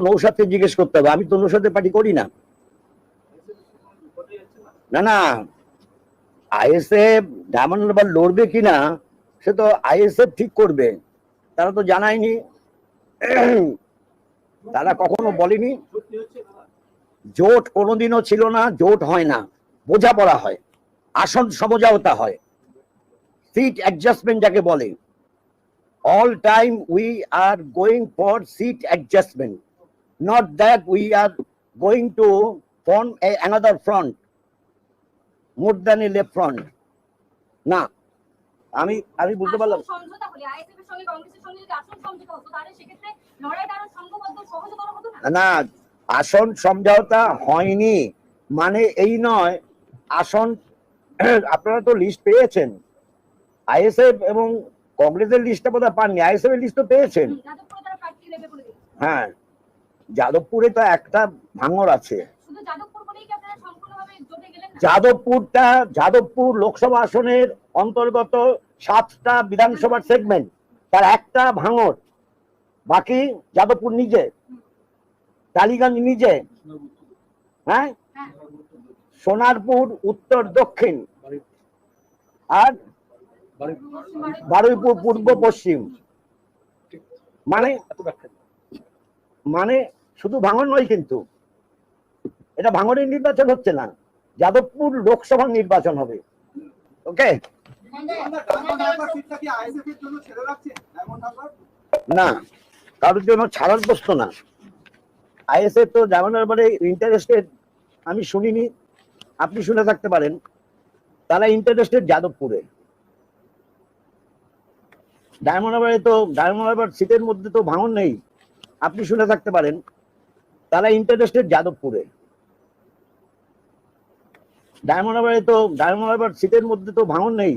নৌসাদকে জিজ্ঞেস করতে হবে, আমি তো নৌসাদের পার্টি করি না। না না, আইএসএফ ডায়মন্ড হারবার লড়বে কিনা সে তো আইএসএফ ঠিক করবে, তারা তো জানায়নি, তারা কখনো বলেনি। জোট কোনোদিনও ছিল না, জোট হয় না, বোঝাপড়া হয়, আসন সমঝোতা হয়, সিট অ্যাডজাস্টমেন্ট যাকে বলে। All time we are going for seat adjustment, not that we are going to form another front more than a left front. না, আমি আমি বুঝতে পারলাম সমঝোতা হলে আইএসএফ এর সঙ্গে কংগ্রেসের সঙ্গে যদি আসন সমঝোতা হতো তাহলে সেক্ষেত্রে লড়াইটা আরো সংঘবদ্ধ সহজতর হতো না। না, আসন সমঝোতা হয়নি মানে এই নয়। আসন আপনারা তো লিস্ট পেয়েছেন, আইএসএফ এবং কংগ্রেসের লিস্টটা বোধহয় পাননি, আইএসএফ এর লিস্ট তো পেয়েছেন। যাদবপুরে তারা প্রার্থী দেবে বলে দিয়েছে। হ্যাঁ, যাদবপুরে তো একটা ভাঙর আছে। শুধু যাদবপুর বলেই কি আপনারা সম্পূর্ণভাবে জোটে গেলেন না? যাদবপুর লোকসভা আসনের অন্তর্গত 7টা বিধানসভার সেগমেন্ট, তার একটা ভাঙর, বাকি যাদবপুর নিজে, টালিগঞ্জ নিজে, হ্যাঁ, সোনারপুর উত্তর দক্ষিণ, আর বারুইপুর পূর্ব পশ্চিম। মানে শুধু ভাঙন নয়, কিন্তু এটা ভাঙনের নির্বাচন হচ্ছে না, যাদবপুর লোকসভার নির্বাচন হবে। ওকে, না কারোর জন্য ছাড়ার প্রশ্ন না। আইএসএফ তো ডায়মন্ড হারবারে ইন্টারেস্টেড, আমি শুনিনি, আপনি শুনে থাকতে পারেন, তারা ইন্টারেস্টেড যাদবপুরে। ডায়মন্ড হারবার সিটের মধ্যে তো ভাঙন নেই, আপনি শুনে থাকতে পারেন, তারা ইন্টারেস্টেড যাদবপুরে। ডায়মন্ড হারবার সিটের মধ্যে তো ভাঙন নেই,